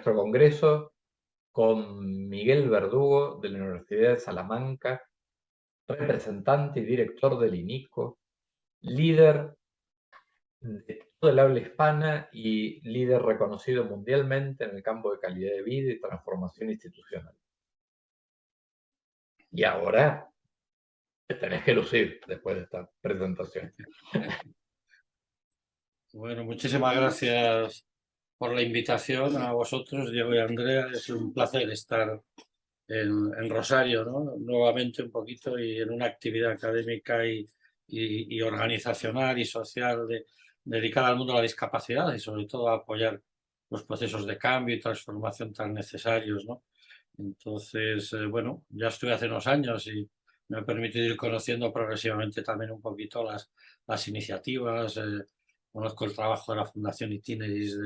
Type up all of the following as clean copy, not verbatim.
nuestro congreso con Miguel Verdugo de la Universidad de Salamanca, representante y director del INICO, líder de todo el habla hispana y líder reconocido mundialmente en el campo de calidad de vida y transformación institucional. Y ahora te tenés que lucir después de esta presentación. Bueno, muchísimas gracias por la invitación a vosotros, Diego y Andrea. Es un placer estar en Rosario, ¿no? Nuevamente un poquito y en una actividad académica y organizacional y social dedicada al mundo de la discapacidad y sobre todo a apoyar los procesos de cambio y transformación tan necesarios, ¿no? Entonces, bueno, ya estuve hace unos años y me ha permitido ir conociendo progresivamente también un poquito las iniciativas. Conozco el trabajo de la Fundación Itineris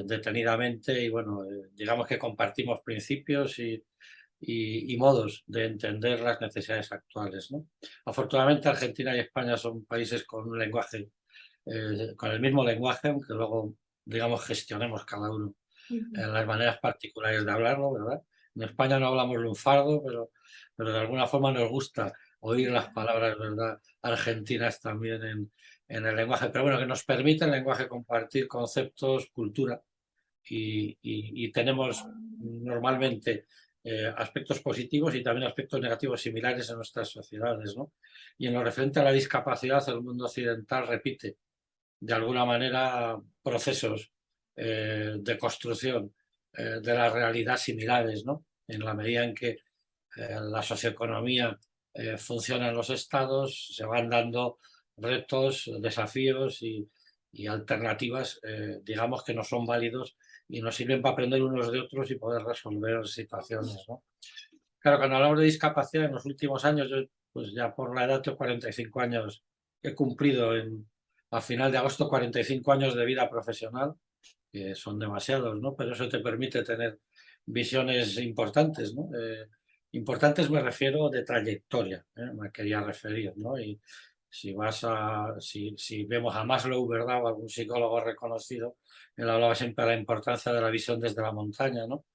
detenidamente y bueno, digamos que compartimos principios y modos de entender las necesidades actuales, ¿no? Afortunadamente Argentina y España son países con un lenguaje, con el mismo lenguaje, aunque luego, digamos, gestionemos cada uno las maneras particulares de hablarlo, ¿verdad? En España no hablamos lunfardo, pero de alguna forma nos gusta oír las palabras, ¿verdad?, argentinas también en el lenguaje, pero bueno, que nos permite el lenguaje compartir conceptos, cultura, y tenemos normalmente aspectos positivos y también aspectos negativos similares en nuestras sociedades, ¿no? Y en lo referente a la discapacidad, el mundo occidental repite de alguna manera procesos de construcción de la realidad similares, ¿no? En la medida en que la socioeconomía funciona en los estados, se van dando retos, desafíos y alternativas, digamos, que no son válidos y nos sirven para aprender unos de otros y poder resolver situaciones, ¿no? Claro, cuando hablamos de discapacidad en los últimos años, yo pues ya por la edad de 45 años he cumplido a final de agosto 45 años de vida profesional, que son demasiados, ¿no? Pero eso te permite tener visiones importantes, ¿no? Importantes me refiero de trayectoria, me quería referir, ¿no? Y si vemos a Maslow, ¿verdad? O algún psicólogo reconocido, él hablaba siempre de la importancia de la visión desde la montaña, ¿no?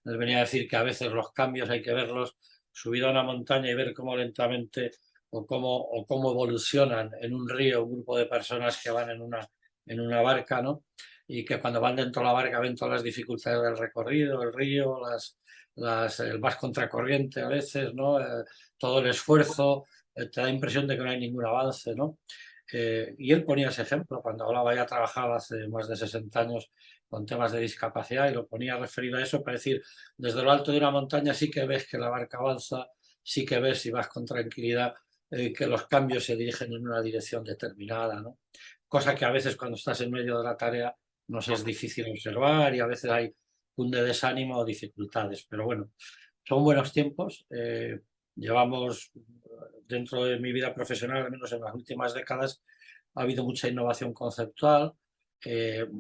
Él venía a decir que a veces los cambios hay que verlos subido a una montaña y ver cómo lentamente o cómo evolucionan en un río un grupo de personas que van en una barca, ¿no? Y que cuando van dentro de la barca ven todas las dificultades del recorrido, el río, el vas contracorriente a veces, ¿no? Todo el esfuerzo, te da impresión de que no hay ningún avance, ¿no? Y él ponía ese ejemplo cuando hablaba, ya trabajaba hace más de 60 años con temas de discapacidad y lo ponía referido a eso para decir, desde lo alto de una montaña sí que ves que la barca avanza, sí que ves si vas con tranquilidad que los cambios se dirigen en una dirección determinada, ¿no? Cosa que a veces cuando estás en medio de la tarea nos es difícil observar y a veces hay un de desánimo o dificultades, pero bueno, son buenos tiempos. Llevamos, dentro de mi vida profesional, al menos en las últimas décadas, ha habido mucha innovación conceptual,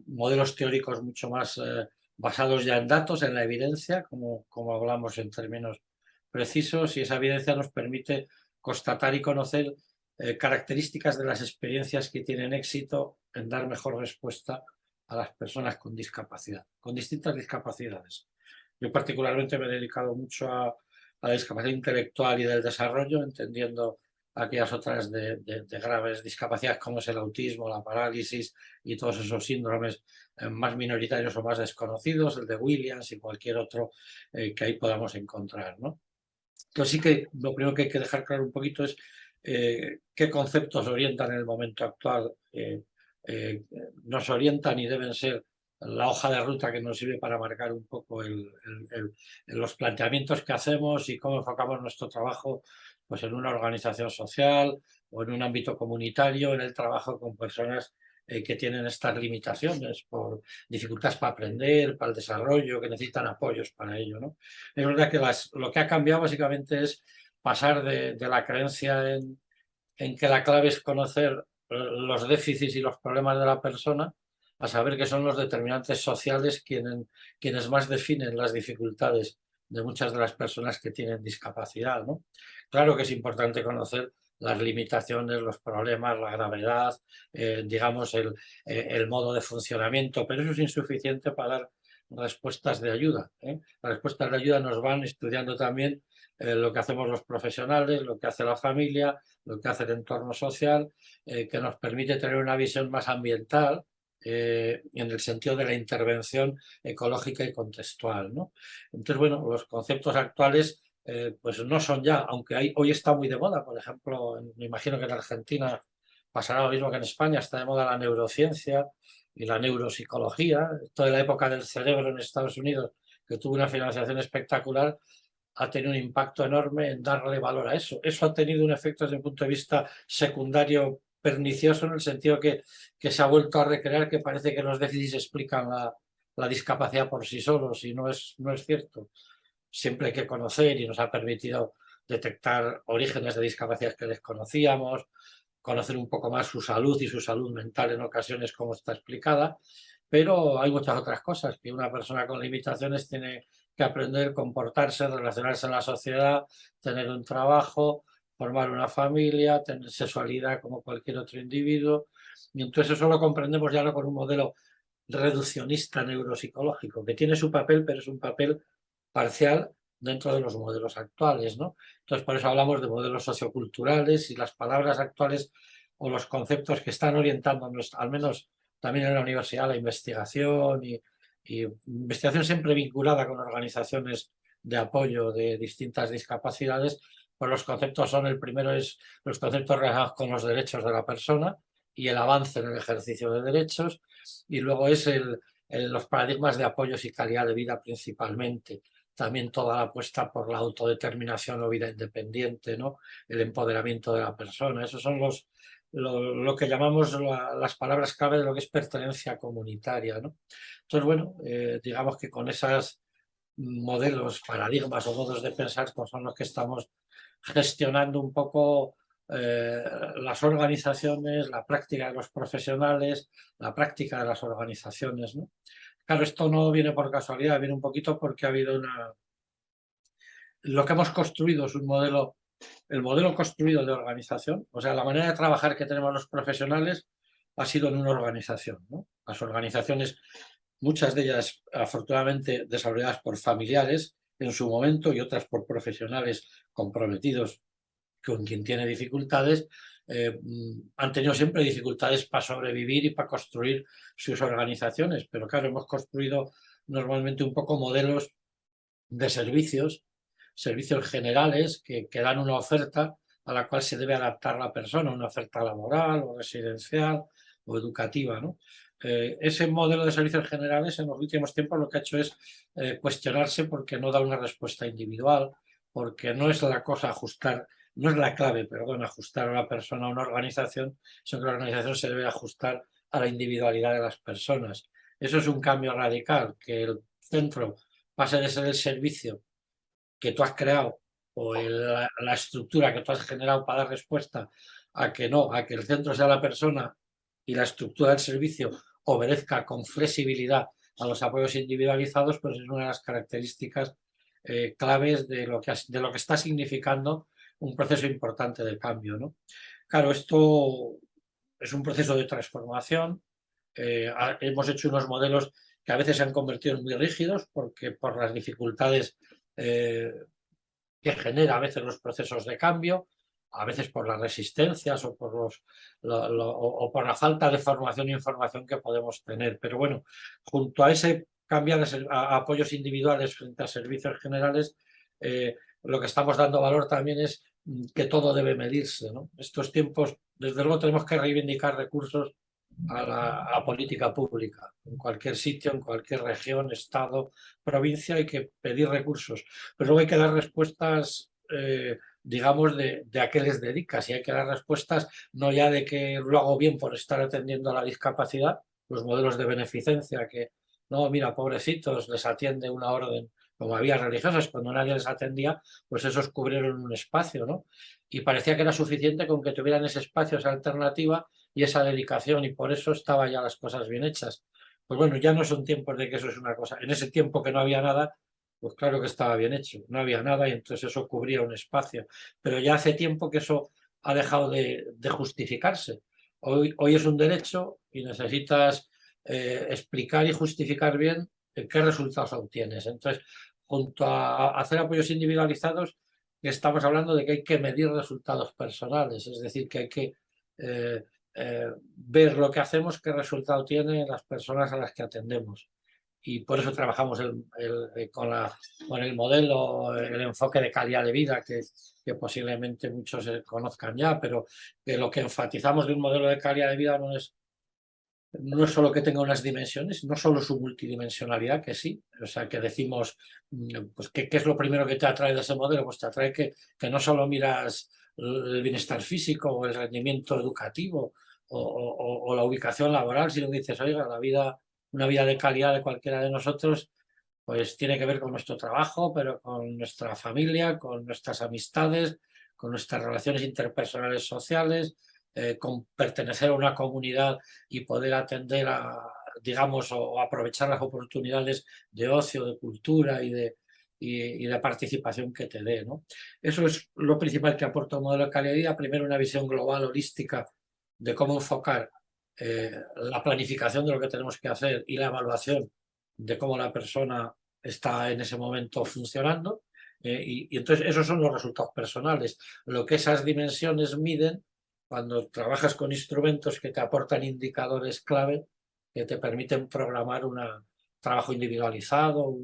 modelos teóricos mucho más basados ya en datos, en la evidencia, como hablamos en términos precisos, y esa evidencia nos permite constatar y conocer características de las experiencias que tienen éxito en dar mejor respuesta a las personas con discapacidad, con distintas discapacidades. Yo particularmente me he dedicado mucho a la discapacidad intelectual y del desarrollo, entendiendo aquellas otras de graves discapacidades como es el autismo, la parálisis y todos esos síndromes más minoritarios o más desconocidos, el de Williams y cualquier otro que ahí podamos encontrar, ¿no? Entonces sí que lo primero que hay que dejar claro un poquito es qué conceptos orientan en el momento actual, eh, nos orientan y deben ser la hoja de ruta que nos sirve para marcar un poco los planteamientos que hacemos y cómo enfocamos nuestro trabajo, pues en una organización social o en un ámbito comunitario, en el trabajo con personas que tienen estas limitaciones por dificultades para aprender, para el desarrollo, que necesitan apoyos para ello, ¿no? Es verdad que lo que ha cambiado básicamente es pasar de la creencia en que la clave es conocer los déficits y los problemas de la persona, a saber que son los determinantes sociales quienes más definen las dificultades de muchas de las personas que tienen discapacidad, ¿no? Claro que es importante conocer las limitaciones, los problemas, la gravedad, digamos, el modo de funcionamiento, pero eso es insuficiente para dar respuestas de ayuda. Las respuestas de ayuda nos van estudiando también lo que hacemos los profesionales, lo que hace la familia, lo que hace el entorno social, que nos permite tener una visión más ambiental, en el sentido de la intervención ecológica y contextual, ¿no? Entonces, bueno, los conceptos actuales pues no son ya, aunque hoy está muy de moda, por ejemplo, me imagino que en Argentina pasará lo mismo que en España, está de moda la neurociencia y la neuropsicología. Toda la época del cerebro en Estados Unidos, que tuvo una financiación espectacular, ha tenido un impacto enorme en darle valor a eso. Eso ha tenido un efecto desde el punto de vista secundario pernicioso, en el sentido que se ha vuelto a recrear, que parece que los déficits explican la discapacidad por sí solos, y no es cierto. Siempre hay que conocer, y nos ha permitido detectar orígenes de discapacidades que desconocíamos, conocer un poco más su salud y su salud mental en ocasiones, como está explicada, pero hay muchas otras cosas que una persona con limitaciones tiene que aprender, comportarse, relacionarse en la sociedad, tener un trabajo, formar una familia, tener sexualidad como cualquier otro individuo. Y entonces eso lo comprendemos ya no con un modelo reduccionista neuropsicológico, que tiene su papel, pero es un papel parcial dentro de los modelos actuales, ¿no? Entonces, por eso hablamos de modelos socioculturales, y las palabras actuales o los conceptos que están orientando, al menos también en la universidad, la investigación y investigación siempre vinculada con organizaciones de apoyo de distintas discapacidades, pues los conceptos son: el primero es los conceptos relacionados con los derechos de la persona y el avance en el ejercicio de derechos, y luego es los paradigmas de apoyos y calidad de vida principalmente. También toda la apuesta por la autodeterminación o vida independiente, ¿no? El empoderamiento de la persona. Esos son lo que llamamos las palabras clave de lo que es pertenencia comunitaria, ¿no? Entonces, bueno, digamos que con esos modelos, paradigmas o modos de pensar, pues son los que estamos gestionando un poco las organizaciones, la práctica de los profesionales, la práctica de las organizaciones, ¿no? Claro, esto no viene por casualidad, viene un poquito porque ha habido lo que hemos construido es un modelo, el modelo construido de organización, o sea, la manera de trabajar que tenemos los profesionales ha sido en una organización, ¿no? Las organizaciones, muchas de ellas afortunadamente desarrolladas por familiares en su momento, y otras por profesionales comprometidos con quien tiene dificultades, han tenido siempre dificultades para sobrevivir y para construir sus organizaciones, pero claro, hemos construido normalmente un poco modelos de servicios generales que dan una oferta a la cual se debe adaptar la persona, una oferta laboral o residencial o educativa, ¿no? Ese modelo de servicios generales en los últimos tiempos lo que ha hecho es cuestionarse, porque no da una respuesta individual, porque no es la cosa ajustar, no es la clave, perdón, ajustar a la persona a una organización, sino que la organización se debe ajustar a la individualidad de las personas. Eso es un cambio radical, que el centro pase de ser el servicio que tú has creado o la estructura que tú has generado para dar respuesta, a que no, a que el centro sea la persona y la estructura del servicio obedezca con flexibilidad a los apoyos individualizados, pues es una de las características claves de lo que está significando un proceso importante de cambio, ¿no? Claro, esto es un proceso de transformación. Hemos hecho unos modelos que a veces se han convertido en muy rígidos, porque por las dificultades eh, que genera a veces los procesos de cambio, a veces por las resistencias o o por la falta de formación e información que podemos tener. Pero bueno, junto a ese cambiar a apoyos individuales frente a servicios generales, lo que estamos dando valor también es que todo debe medirse, ¿no? Estos tiempos, desde luego, tenemos que reivindicar recursos a la política pública. En cualquier sitio, en cualquier región, estado, provincia, hay que pedir recursos. Pero luego hay que dar respuestas, digamos, de a qué les dedicas. Y hay que dar respuestas no ya de que lo hago bien por estar atendiendo a la discapacidad, los modelos de beneficencia que, no, mira, pobrecitos, les atiende una orden, como había religiosas, cuando nadie les atendía, pues esos cubrieron un espacio, ¿no? Y parecía que era suficiente con que tuvieran ese espacio, esa alternativa y esa dedicación, y por eso estaban ya las cosas bien hechas. Pues bueno, ya no son tiempos de que eso es una cosa. En ese tiempo que no había nada, pues claro que estaba bien hecho. No había nada y entonces eso cubría un espacio. Pero ya hace tiempo que eso ha dejado de justificarse. Hoy es un derecho y necesitas explicar y justificar bien qué resultados obtienes. Entonces, junto a hacer apoyos individualizados, estamos hablando de que hay que medir resultados personales, es decir, que hay que ver lo que hacemos, qué resultado tiene las personas a las que atendemos. Y por eso trabajamos con el modelo, el enfoque de calidad de vida, que posiblemente muchos conozcan ya, pero que lo que enfatizamos de un modelo de calidad de vida no es solo que tenga unas dimensiones, no solo su multidimensionalidad, que sí, o sea, que decimos, pues, ¿qué es lo primero que te atrae de ese modelo? Pues te atrae que no solo miras el bienestar físico o el rendimiento educativo o la ubicación laboral, sino que dices, oiga, una vida de calidad de cualquiera de nosotros, pues tiene que ver con nuestro trabajo, pero con nuestra familia, con nuestras amistades, con nuestras relaciones interpersonales sociales, con pertenecer a una comunidad y poder atender digamos, o aprovechar las oportunidades de ocio, de cultura y de participación que te dé, ¿no? Eso es lo principal que aporta un modelo de calidad de vida. Primero, una visión global, holística, de cómo enfocar la planificación de lo que tenemos que hacer y la evaluación de cómo la persona está en ese momento funcionando. Y entonces esos son los resultados personales. Lo que esas dimensiones miden cuando trabajas con instrumentos que te aportan indicadores clave que te permiten programar un trabajo individualizado,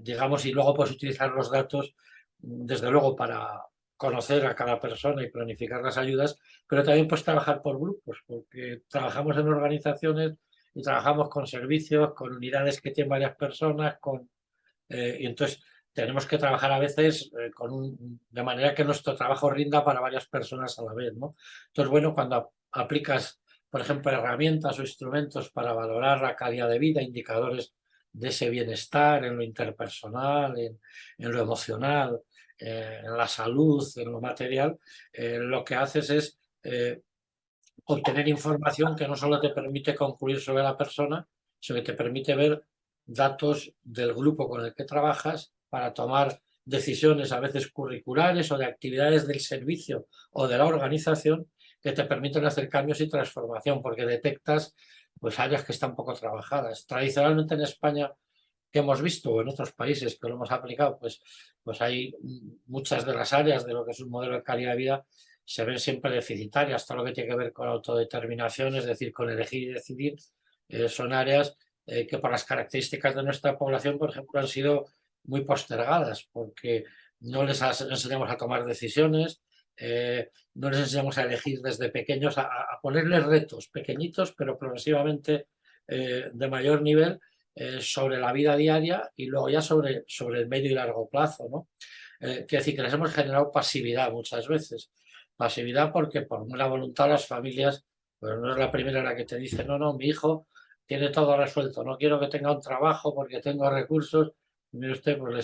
digamos, y luego puedes utilizar los datos, desde luego, para conocer a cada persona y planificar las ayudas, pero también puedes trabajar por grupos, porque trabajamos en organizaciones y trabajamos con servicios, con unidades que tienen varias personas, y entonces tenemos que trabajar a veces de manera que nuestro trabajo rinda para varias personas a la vez, ¿no? Entonces, bueno, cuando aplicas, por ejemplo, herramientas o instrumentos para valorar la calidad de vida, indicadores de ese bienestar en lo interpersonal, en lo emocional, en la salud, en lo material, lo que haces es obtener información que no solo te permite concluir sobre la persona, sino que te permite ver datos del grupo con el que trabajas para tomar decisiones a veces curriculares o de actividades del servicio o de la organización que te permiten hacer cambios y transformación, porque detectas pues áreas que están poco trabajadas. Tradicionalmente en España, que hemos visto, o en otros países que lo hemos aplicado, pues hay muchas de las áreas de lo que es un modelo de calidad de vida se ven siempre deficitarias, todo lo que tiene que ver con autodeterminación, es decir, con elegir y decidir, son áreas que por las características de nuestra población, por ejemplo, han sido muy postergadas, porque no les enseñamos a tomar decisiones, no les enseñamos a elegir desde pequeños, a ponerles retos pequeñitos, pero progresivamente de mayor nivel sobre la vida diaria y luego ya sobre el medio y largo plazo, ¿no? Quiere decir que les hemos generado pasividad muchas veces. Pasividad porque por buena voluntad las familias, pues no es la primera la que te dice, no, no, mi hijo tiene todo resuelto, no quiero que tenga un trabajo porque tengo recursos. Y mire usted, pues le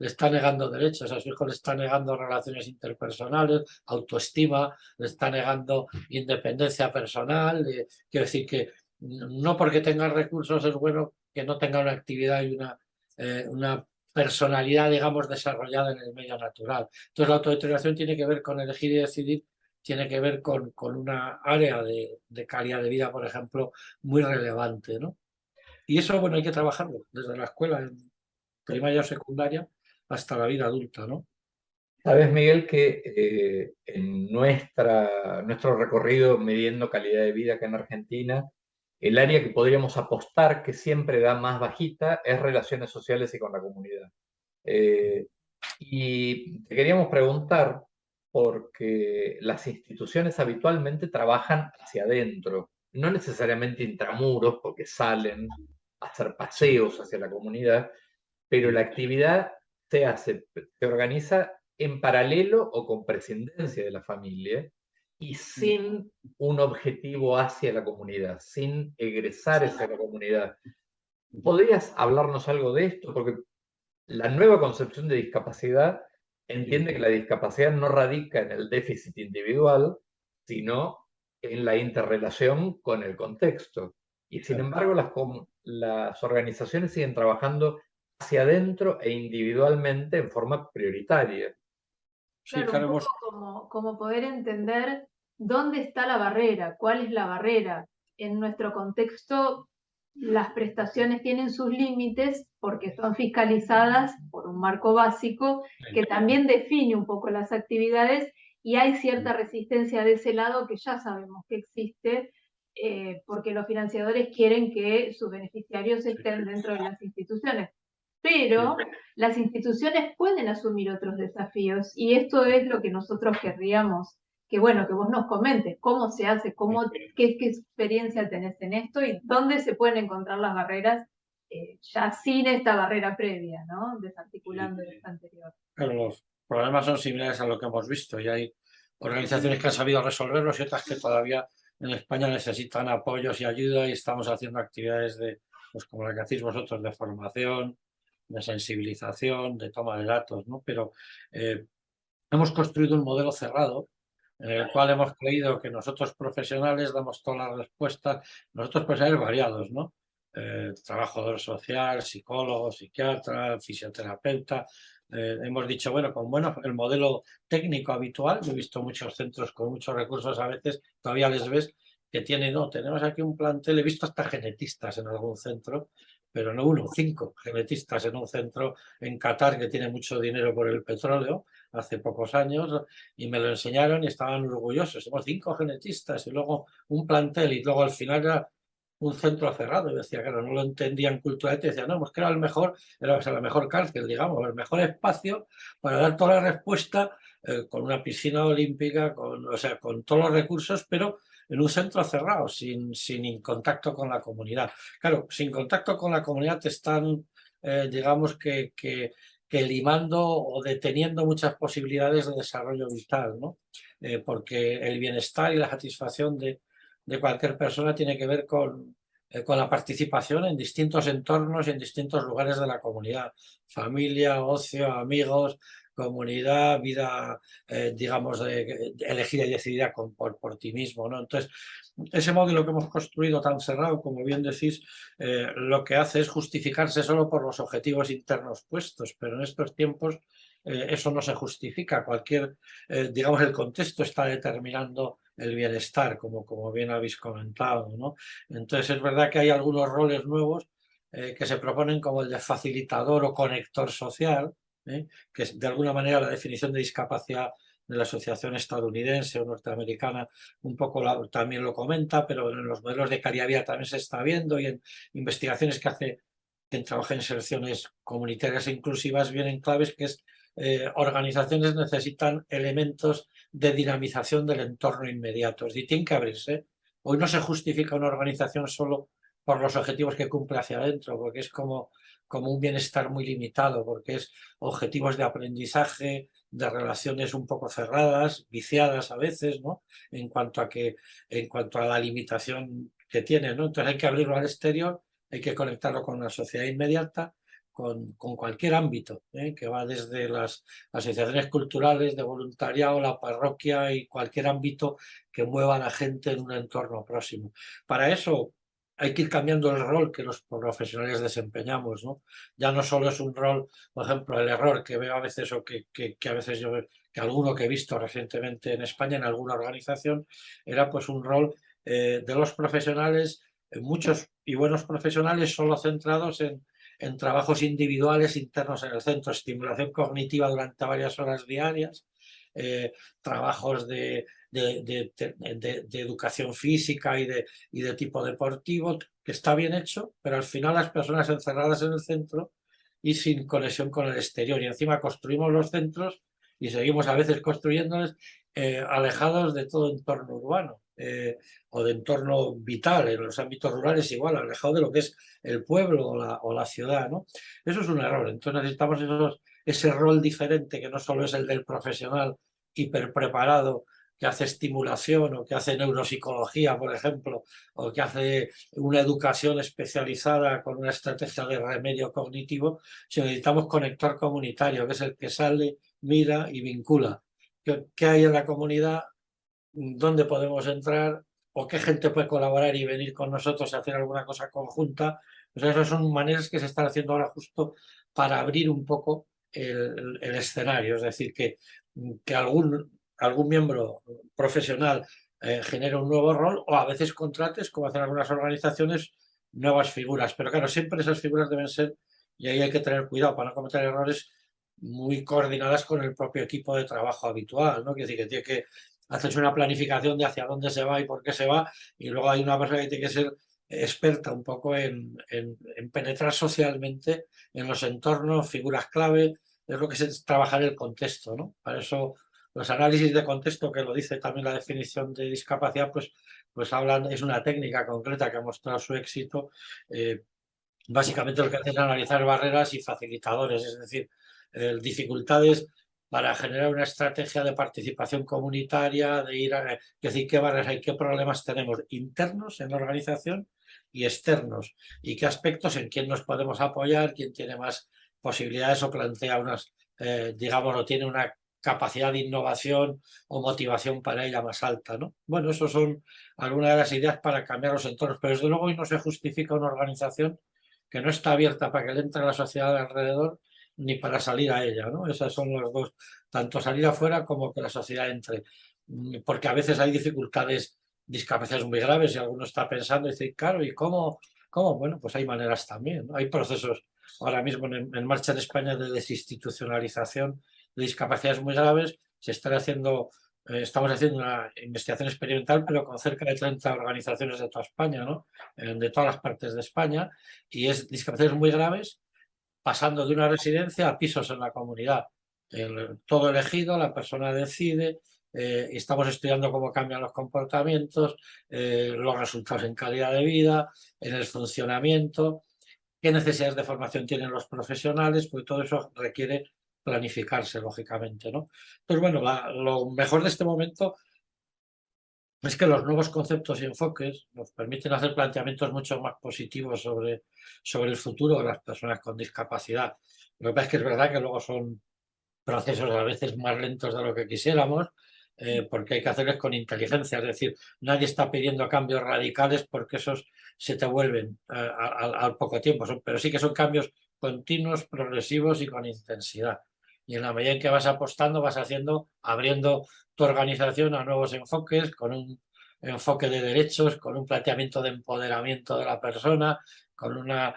está negando derechos, a su hijo le está negando relaciones interpersonales, autoestima, le está negando independencia personal. Quiero decir que no porque tenga recursos es bueno que no tenga una actividad y una personalidad, digamos, desarrollada en el medio natural. Entonces, la autodeterminación tiene que ver con elegir y decidir, tiene que ver con una área de calidad de vida, por ejemplo, muy relevante, ¿no? Y eso, bueno, hay que trabajarlo desde la escuela, en primaria o secundaria, hasta la vida adulta, ¿no? Sabes, Miguel, que en nuestro recorrido midiendo calidad de vida acá en Argentina, el área que podríamos apostar que siempre da más bajita es relaciones sociales y con la comunidad. Eh, y te queríamos preguntar, porque las instituciones habitualmente trabajan hacia adentro, no necesariamente intramuros, porque salen a hacer Sí, paseos hacia la comunidad, pero la sí, actividad se organiza en paralelo o con prescindencia de la familia y sin un objetivo hacia la comunidad, sin egresar hacia la comunidad. ¿Podrías hablarnos algo de esto? Porque la nueva concepción de discapacidad sí, entiende que la discapacidad no radica en el déficit individual, sino en la interrelación con el contexto. Y sin claro. embargo, las organizaciones siguen trabajando hacia adentro e individualmente en forma prioritaria. Sí, Claro, un claro, poco como poder entender dónde está la barrera, cuál es la barrera. En nuestro contexto las prestaciones tienen sus límites porque son fiscalizadas por un marco básico que también define un poco las actividades y hay cierta resistencia de ese lado que ya sabemos que existe porque los financiadores quieren que sus beneficiarios estén dentro de las instituciones. Pero las instituciones pueden asumir otros desafíos y esto es lo que nosotros querríamos que bueno, que vos nos comentes cómo se hace, qué experiencia tenés en esto y dónde se pueden encontrar las barreras ya sin esta barrera previa, ¿no? Desarticulando esta anterior. Pero los problemas son similares a lo que hemos visto y hay organizaciones que han sabido resolverlos y otras que todavía en España necesitan apoyos y ayuda y estamos haciendo actividades de, pues como la que hacéis vosotros, de formación, de sensibilización, de toma de datos, ¿no? Pero hemos construido un modelo cerrado en el cual hemos creído que nosotros profesionales damos todas las respuestas, nosotros profesionales variados, ¿no? Trabajador social, psicólogo, psiquiatra, fisioterapeuta. Hemos dicho, bueno, el modelo técnico habitual, yo he visto muchos centros con muchos recursos, a veces todavía les ves que tienen, no, tenemos aquí un plantel, he visto hasta genetistas en algún centro, pero no uno, 5 genetistas en un centro en Qatar que tiene mucho dinero por el petróleo, hace pocos años, y me lo enseñaron y estaban orgullosos. Somos 5 genetistas y luego un plantel y luego al final era un centro cerrado. Yo decía, claro, no lo entendían culturalmente, decía, no, pues que era el mejor, era la mejor cárcel, digamos, el mejor espacio para dar toda la respuesta con una piscina olímpica, o sea, con todos los recursos, pero en un centro cerrado, sin contacto con la comunidad. Claro, sin contacto con la comunidad te están, digamos que limando o deteniendo muchas posibilidades de desarrollo vital, ¿no? Porque el bienestar y la satisfacción de cualquier persona tiene que ver con la participación en distintos entornos y en distintos lugares de la comunidad. Familia, ocio, amigos, comunidad, vida, digamos, elegida y decidida por ti mismo, ¿no? Entonces, ese modelo que hemos construido tan cerrado, como bien decís, lo que hace es justificarse solo por los objetivos internos puestos, pero en estos tiempos eso no se justifica. Digamos, el contexto está determinando el bienestar, como bien habéis comentado, ¿no? Entonces es verdad que hay algunos roles nuevos que se proponen como el de facilitador o conector social, que es de alguna manera la definición de discapacidad de la asociación estadounidense o norteamericana un poco también lo comenta, pero en los modelos de calidad de vida también se está viendo y en investigaciones que hace quien trabaja en selecciones comunitarias e inclusivas vienen claves que es organizaciones necesitan elementos de dinamización del entorno inmediato. Es decir, tienen que abrirse. Hoy no se justifica una organización solo por los objetivos que cumple hacia adentro, porque es como un bienestar muy limitado, porque es objetivos de aprendizaje, de relaciones un poco cerradas, viciadas a veces, ¿no? En cuanto a la limitación que tiene, ¿no? Entonces hay que abrirlo al exterior, hay que conectarlo con la sociedad inmediata, con cualquier ámbito, que va desde las asociaciones culturales, de voluntariado, la parroquia y cualquier ámbito que mueva a la gente en un entorno próximo. Para eso hay que ir cambiando el rol que los profesionales desempeñamos, ¿no? Ya no solo es un rol, por ejemplo, el error que veo a veces o que a veces yo que alguno que he visto recientemente en España en alguna organización era pues un rol de los profesionales, muchos y buenos profesionales solo centrados en trabajos individuales internos en el centro, estimulación cognitiva durante varias horas diarias, trabajos de educación física y de tipo deportivo, que está bien hecho, pero al final las personas encerradas en el centro y sin conexión con el exterior. Y encima construimos los centros y seguimos a veces construyéndolos alejados de todo entorno urbano o de entorno vital. En los ámbitos rurales igual, alejado de lo que es el pueblo o la ciudad, ¿no? Eso es un error. Entonces necesitamos ese rol diferente que no solo es el del profesional hiperpreparado que hace estimulación o que hace neuropsicología, por ejemplo, o que hace una educación especializada con una estrategia de remedio cognitivo, sino necesitamos conector comunitario, que es el que sale, mira y vincula. ¿Qué hay en la comunidad? ¿Dónde podemos entrar? ¿O qué gente puede colaborar y venir con nosotros a hacer alguna cosa conjunta? O sea, esas son maneras que se están haciendo ahora justo para abrir un poco el escenario. Es decir, que algún miembro profesional genere un nuevo rol o a veces contrates, como hacen algunas organizaciones, nuevas figuras. Pero claro, siempre esas figuras deben ser, y ahí hay que tener cuidado para no cometer errores, muy coordinadas con el propio equipo de trabajo habitual, ¿no? Quiere decir que tiene que hacerse una planificación de hacia dónde se va y por qué se va, y luego hay una persona que tiene que ser experta un poco en penetrar socialmente en los entornos, figuras clave, es lo que es trabajar el contexto, ¿no? Para eso los análisis de contexto, que lo dice también la definición de discapacidad, pues hablan, es una técnica concreta que ha mostrado su éxito. Básicamente lo que hace es analizar barreras y facilitadores, es decir, dificultades para generar una estrategia de participación comunitaria, de ir a, es decir, qué barreras hay, qué problemas tenemos internos en la organización y externos, y qué aspectos en quién nos podemos apoyar, quién tiene más posibilidades o plantea unas, digamos, o tiene una capacidad de innovación o motivación para ella más alta, ¿no? Bueno, eso son algunas de las ideas para cambiar los entornos, pero desde luego hoy no se justifica una organización que no está abierta para que le entre la sociedad de alrededor ni para salir a ella, ¿no? Esas son las dos, tanto salir afuera como que la sociedad entre, porque a veces hay dificultades, discapacidades muy graves y alguno está pensando y dice, claro, ¿y cómo? ¿Cómo? Bueno, pues hay maneras también, ¿no? Hay procesos ahora mismo en marcha en España de desinstitucionalización de discapacidades muy graves, se están haciendo estamos haciendo una investigación experimental, pero con cerca de 30 organizaciones de toda España, ¿no? De todas las partes de España, y es discapacidades muy graves, pasando de una residencia a pisos en la comunidad. Todo elegido, la persona decide, estamos estudiando cómo cambian los comportamientos, los resultados en calidad de vida, en el funcionamiento, qué necesidades de formación tienen los profesionales, pues todo eso requiere planificarse, lógicamente, ¿no? Entonces, bueno, lo mejor de este momento es que los nuevos conceptos y enfoques nos permiten hacer planteamientos mucho más positivos sobre el futuro de las personas con discapacidad. Lo que pasa es que es verdad que luego son procesos a veces más lentos de lo que quisiéramos, porque hay que hacerles con inteligencia. Es decir, nadie está pidiendo cambios radicales porque esos se te vuelven al poco tiempo, pero sí que son cambios continuos, progresivos y con intensidad. Y en la medida en que vas apostando, vas haciendo, abriendo tu organización a nuevos enfoques, con un enfoque de derechos, con un planteamiento de empoderamiento de la persona, con una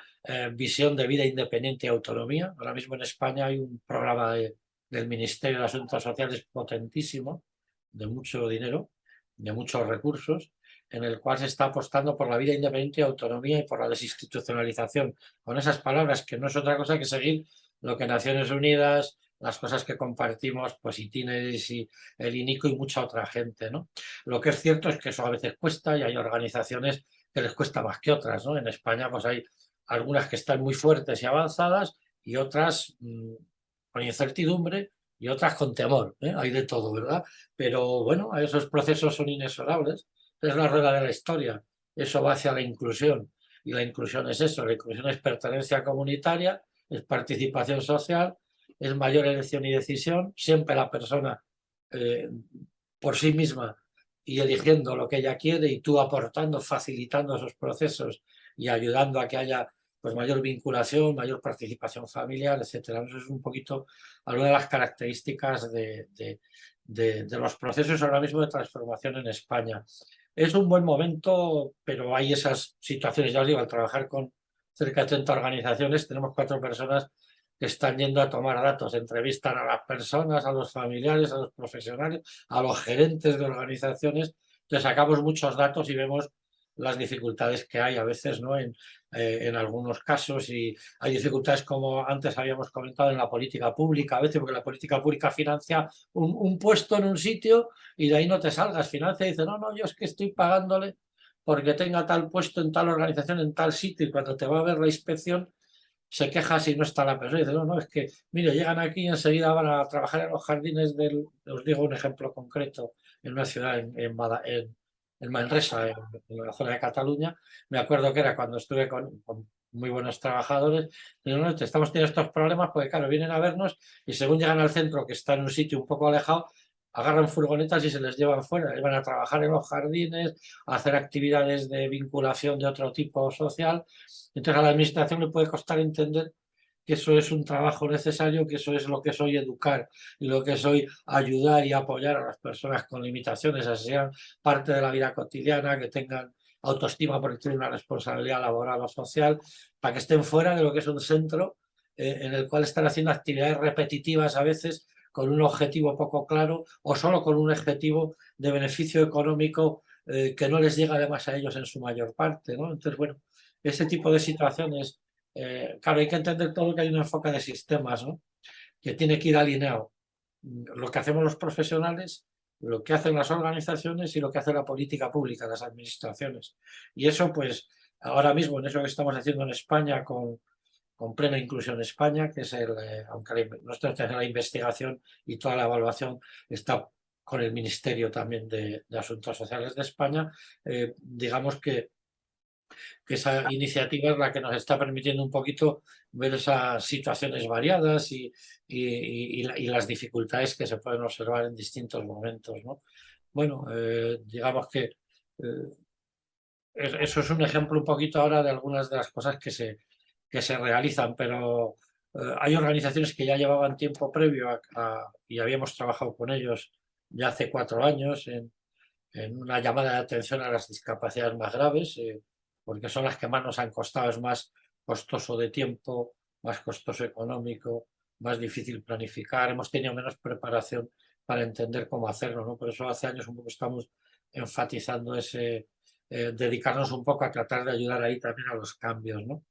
visión de vida independiente y autonomía. Ahora mismo en España hay un programa del Ministerio de Asuntos Sociales potentísimo, de mucho dinero, de muchos recursos, en el cual se está apostando por la vida independiente y autonomía y por la desinstitucionalización, con esas palabras que no es otra cosa que seguir lo que Naciones Unidas, las cosas que compartimos, pues Itineris y el INICO y mucha otra gente, ¿no? Lo que es cierto es que eso a veces cuesta y hay organizaciones que les cuesta más que otras, ¿no? En España pues hay algunas que están muy fuertes y avanzadas y otras con incertidumbre y otras con temor, ¿eh? Hay de todo, ¿verdad? Pero bueno, esos procesos son inexorables, es la rueda de la historia, eso va hacia la inclusión y la inclusión es eso, la inclusión es pertenencia comunitaria, es participación social, es mayor elección y decisión, siempre la persona por sí misma y eligiendo lo que ella quiere y tú aportando, facilitando esos procesos y ayudando a que haya pues mayor vinculación, mayor participación familiar, etcétera. Eso es un poquito alguna de las características de los procesos ahora mismo de transformación en España. Es un buen momento, pero hay esas situaciones, ya os digo, al trabajar con cerca de 30 organizaciones, tenemos 4 personas que están yendo a tomar datos, entrevistan a las personas, a los familiares, a los profesionales, a los gerentes de organizaciones, le sacamos muchos datos y vemos las dificultades que hay a veces, ¿no? En algunos casos, y hay dificultades como antes habíamos comentado en la política pública, a veces porque la política pública financia un puesto en un sitio y de ahí no te salgas, financia y dice, no, no, yo es que estoy pagándole porque tenga tal puesto en tal organización, en tal sitio, y cuando te va a ver la inspección se queja si no está la persona y dice, no, no, es que, mire, llegan aquí y enseguida van a trabajar en los jardines os digo un ejemplo concreto, en una ciudad en Manresa, en la zona de Cataluña. Me acuerdo que era cuando estuve con muy buenos trabajadores, pero no, estamos teniendo estos problemas porque, claro, vienen a vernos y según llegan al centro, que está en un sitio un poco alejado, agarran furgonetas y se les llevan fuera, y van a trabajar en los jardines, a hacer actividades de vinculación de otro tipo social. Entonces a la administración le puede costar entender que eso es un trabajo necesario, que eso es lo que soy educar y lo que soy ayudar y apoyar a las personas con limitaciones, a sean parte de la vida cotidiana, que tengan autoestima porque tienen una responsabilidad laboral o social, para que estén fuera de lo que es un centro en el cual están haciendo actividades repetitivas a veces con un objetivo poco claro o solo con un objetivo de beneficio económico que no les llega además a ellos en su mayor parte, ¿no? Entonces, bueno, ese tipo de situaciones, claro, hay que entender todo que hay un enfoque de sistemas, ¿no? Que tiene que ir alineado. Lo que hacemos los profesionales, lo que hacen las organizaciones y lo que hace la política pública, las administraciones. Y eso, pues, ahora mismo en eso que estamos haciendo en España con Plena Inclusión España, que es aunque nuestra la investigación y toda la evaluación está con el Ministerio también de Asuntos Sociales de España, digamos que esa iniciativa es la que nos está permitiendo un poquito ver esas situaciones variadas y las dificultades que se pueden observar en distintos momentos, ¿no? Bueno, digamos que eso es un ejemplo un poquito ahora de algunas de las cosas que se realizan, pero hay organizaciones que ya llevaban tiempo previo y habíamos trabajado con ellos ya hace 4 años en una llamada de atención a las discapacidades más graves, porque son las que más nos han costado, es más costoso de tiempo, más costoso económico, más difícil planificar, hemos tenido menos preparación para entender cómo hacerlo, ¿no? Por eso hace años un poco estamos enfatizando dedicarnos un poco a tratar de ayudar ahí también a los cambios, ¿no?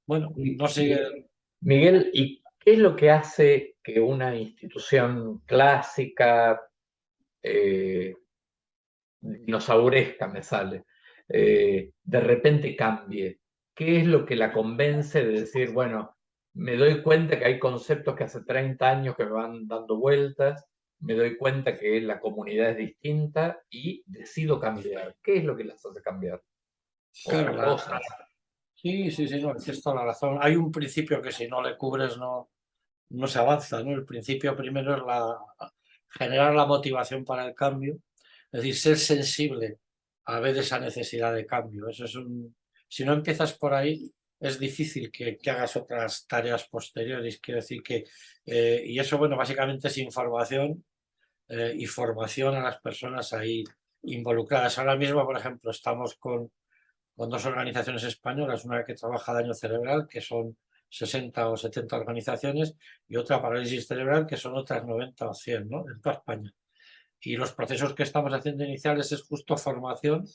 Bueno, no sé. Miguel, ¿y qué es lo que hace que una institución clásica, dinosauresca me sale, de repente cambie? ¿Qué es lo que la convence de decir, bueno, me doy cuenta que hay conceptos que hace 30 años que me van dando vueltas, me doy cuenta que la comunidad es distinta y decido cambiar? ¿Qué es lo que las hace cambiar? Claro, Otras cosas. sí, no, tienes toda la razón. Hay un principio que si no le cubres no se avanza, ¿no? El principio primero es generar la motivación para el cambio, es decir, ser sensible a ver esa necesidad de cambio. Si no empiezas por ahí, es difícil que hagas otras tareas posteriores. Quiero decir y eso, bueno, básicamente es información y formación a las personas ahí involucradas. Ahora mismo, por ejemplo, estamos con 2 organizaciones españolas, una que trabaja daño cerebral, que son 60 o 70 organizaciones, y otra parálisis cerebral, que son otras 90 o 100, ¿no? En toda España. Y los procesos que estamos haciendo iniciales es justo formación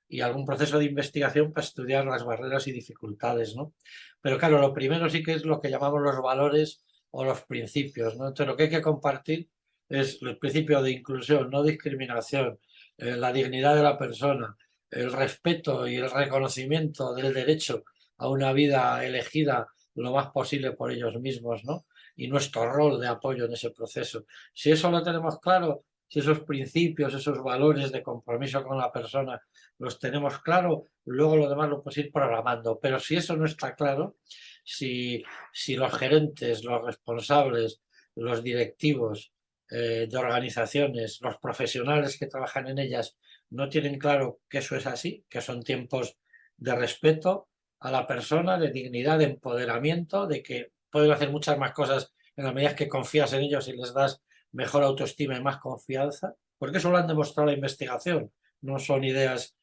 y algún proceso de investigación para estudiar las barreras y dificultades, ¿no? Pero claro, lo primero sí que es lo que llamamos los valores o los principios, ¿no? Entonces lo que hay que compartir es el principio de inclusión, no discriminación, la dignidad de la persona, el respeto y el reconocimiento del derecho a una vida elegida lo más posible por ellos mismos, ¿no? Y nuestro rol de apoyo en ese proceso. Si eso lo tenemos claro, si esos principios, esos valores de compromiso con la persona los tenemos claro, luego lo demás lo puedes ir programando. Pero si eso no está claro, si los gerentes, los responsables, los directivos de organizaciones, los profesionales que trabajan en ellas no tienen claro que eso es así, que son tiempos de respeto a la persona, de dignidad, de empoderamiento, de que pueden hacer muchas más cosas en la medida que confías en ellos y les das mejor autoestima y más confianza, porque eso lo han demostrado la investigación, no son ideas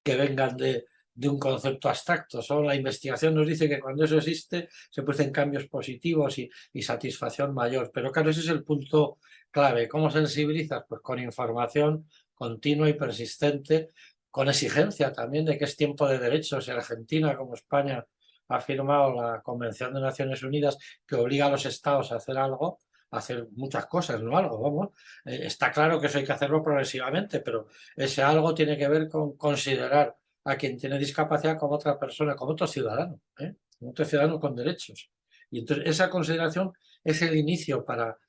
que vengan de un concepto abstracto, la investigación nos dice que cuando eso existe se producen cambios positivos y satisfacción mayor, pero claro, ese es el punto clave. ¿Cómo sensibilizas? Pues con información continua y persistente, con exigencia también de que es tiempo de derechos. Y Argentina, como España, ha firmado la Convención de Naciones Unidas que obliga a los estados a hacer algo, a hacer muchas cosas, no algo, vamos. Está claro que eso hay que hacerlo progresivamente, pero ese algo tiene que ver con considerar a quien tiene discapacidad como otra persona, como otro ciudadano, como otro ciudadano con derechos. Y entonces esa consideración es el inicio para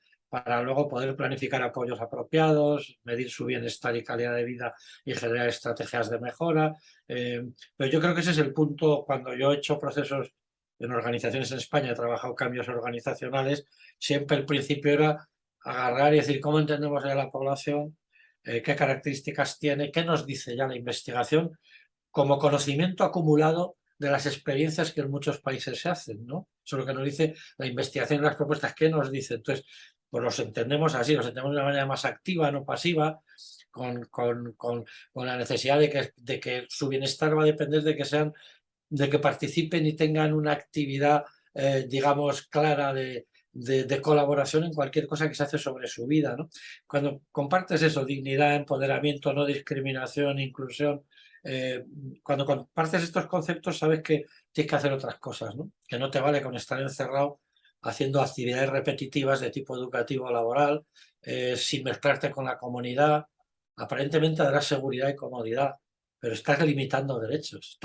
luego poder planificar apoyos apropiados, medir su bienestar y calidad de vida y generar estrategias de mejora. Pero yo creo que ese es el punto. Cuando yo he hecho procesos en organizaciones en España, he trabajado cambios organizacionales, siempre el principio era agarrar y decir cómo entendemos a la población, qué características tiene, qué nos dice ya la investigación como conocimiento acumulado de las experiencias que en muchos países se hacen, ¿no? Eso es lo que nos dice la investigación y las propuestas, ¿qué nos dice? Entonces, pues los entendemos así, los entendemos de una manera más activa, no pasiva, con la necesidad de que su bienestar va a depender de que participen y tengan una actividad, digamos, clara de colaboración en cualquier cosa que se hace sobre su vida, ¿no? Cuando compartes eso, dignidad, empoderamiento, no discriminación, inclusión, cuando compartes estos conceptos sabes que tienes que hacer otras cosas, ¿no? Que no te vale con estar encerrado haciendo actividades repetitivas de tipo educativo o laboral, sin mezclarte con la comunidad. Aparentemente darás seguridad y comodidad, pero estás limitando derechos,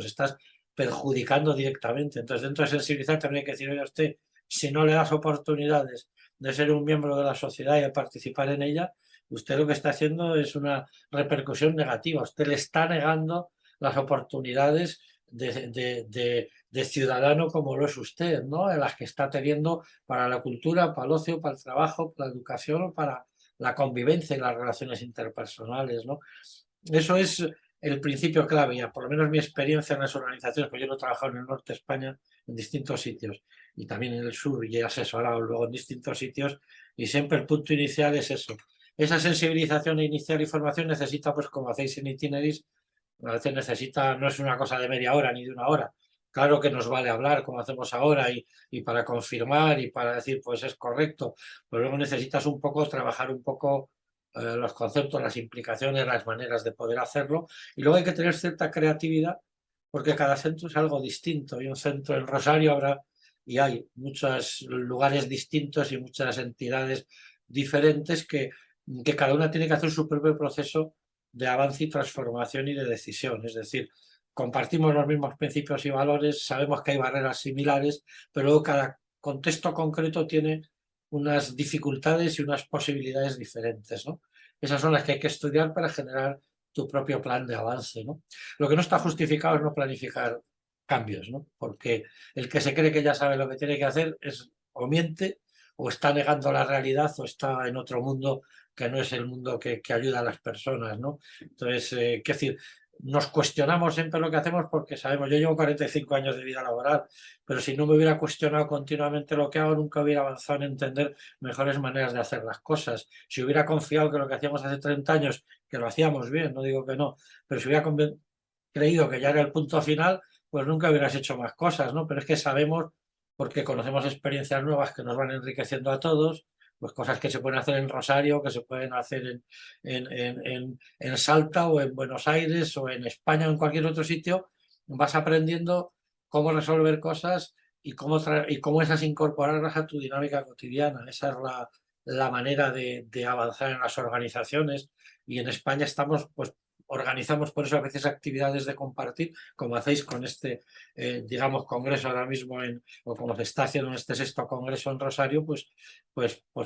estás perjudicando directamente. Entonces, dentro de sensibilizar también hay que decir, oye, usted, si no le das oportunidades de ser un miembro de la sociedad y de participar en ella, usted lo que está haciendo es una repercusión negativa. Usted le está negando las oportunidades de ciudadano como lo es usted, ¿no? En las que está teniendo para la cultura, para el ocio, para el trabajo, para la educación o para la convivencia y las relaciones interpersonales, ¿no? Eso es el principio clave, ya por lo menos mi experiencia en las organizaciones, pues yo no he trabajado en el norte de España en distintos sitios y también en el sur y he asesorado luego en distintos sitios y siempre el punto inicial es eso. Esa sensibilización inicial y formación necesita, pues como hacéis en Itineris, a veces necesita, no es una cosa de media hora ni de una hora. Claro que nos vale hablar como hacemos ahora y para confirmar y para decir pues es correcto, pero luego necesitas un poco trabajar un poco los conceptos, las implicaciones, las maneras de poder hacerlo y luego hay que tener cierta creatividad porque cada centro es algo distinto y un centro en Rosario habrá y hay muchos lugares distintos y muchas entidades diferentes que cada una tiene que hacer su propio proceso de avance y transformación y de decisión. Es decir, compartimos los mismos principios y valores, sabemos que hay barreras similares, pero luego cada contexto concreto tiene unas dificultades y unas posibilidades diferentes, ¿no? Esas son las que hay que estudiar para generar tu propio plan de avance, ¿no? Lo que no está justificado es no planificar cambios, ¿no? Porque el que se cree que ya sabe lo que tiene que hacer es o miente o está negando la realidad o está en otro mundo que no es el mundo que ayuda a las personas, ¿no? Entonces, qué decir, nos cuestionamos siempre lo que hacemos porque sabemos, yo llevo 45 años de vida laboral, pero si no me hubiera cuestionado continuamente lo que hago, nunca hubiera avanzado en entender mejores maneras de hacer las cosas. Si hubiera confiado que lo que hacíamos hace 30 años, que lo hacíamos bien, no digo que no, pero si hubiera creído que ya era el punto final, pues nunca hubieras hecho más cosas, ¿no? Pero es que sabemos, porque conocemos experiencias nuevas que nos van enriqueciendo a todos, pues cosas que se pueden hacer en Rosario, que se pueden hacer en Salta o en Buenos Aires o en España o en cualquier otro sitio, vas aprendiendo cómo resolver cosas y cómo esas incorporarlas a tu dinámica cotidiana. Esa es la manera de avanzar en las organizaciones y en España estamos, pues organizamos por eso a veces actividades de compartir, como hacéis con este, digamos, congreso ahora mismo, o como se está haciendo en este sexto congreso en Rosario, pues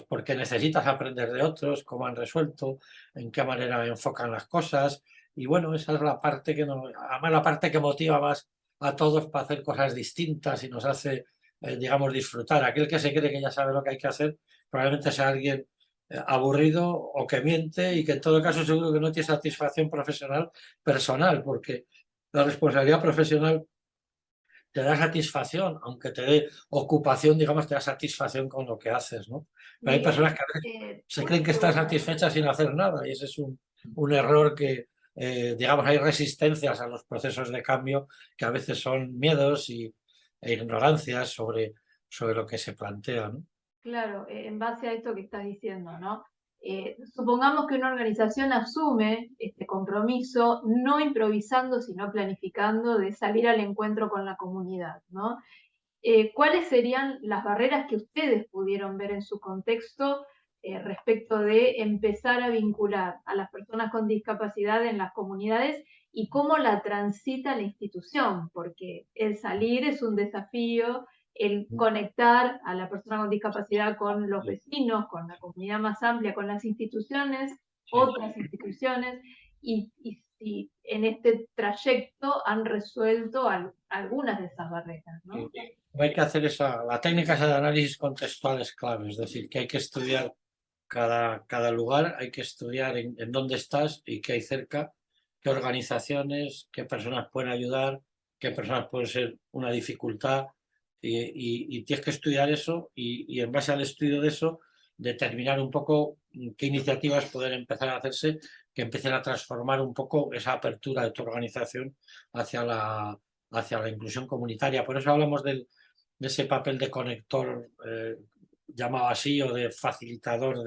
porque necesitas aprender de otros, cómo han resuelto, en qué manera enfocan las cosas. Y bueno, esa es la parte además la parte que motiva más a todos para hacer cosas distintas y nos hace, digamos, disfrutar. Aquel que se cree que ya sabe lo que hay que hacer, probablemente sea alguien aburrido o que miente y que en todo caso seguro que no tiene satisfacción profesional personal, porque la responsabilidad profesional te da satisfacción, aunque te dé ocupación, digamos, te da satisfacción con lo que haces, ¿no? Pero hay personas que a veces se creen que están satisfechas sin hacer nada y ese es un error que, digamos, hay resistencias a los procesos de cambio que a veces son miedos e ignorancias sobre lo que se plantea, ¿no? Claro, en base a esto que estás diciendo, ¿no? Supongamos que una organización asume este compromiso, no improvisando, sino planificando, de salir al encuentro con la comunidad, ¿no? ¿Cuáles serían las barreras que ustedes pudieron ver en su contexto respecto de empezar a vincular a las personas con discapacidad en las comunidades y cómo la transita la institución? Porque el salir es un desafío, el conectar a la persona con discapacidad con los vecinos, con la comunidad más amplia, con las instituciones, otras instituciones, y si en este trayecto han resuelto algunas de esas barreras, ¿no? Hay que hacer la técnica esa de análisis contextual es clave, es decir, que hay que estudiar cada lugar, hay que estudiar en dónde estás y qué hay cerca, qué organizaciones, qué personas pueden ayudar, qué personas pueden ser una dificultad y tienes que estudiar eso y en base al estudio de eso determinar un poco qué iniciativas pueden empezar a hacerse que empiecen a transformar un poco esa apertura de tu organización hacia la inclusión comunitaria. Por eso hablamos de ese papel de conector llamado así, o de facilitador,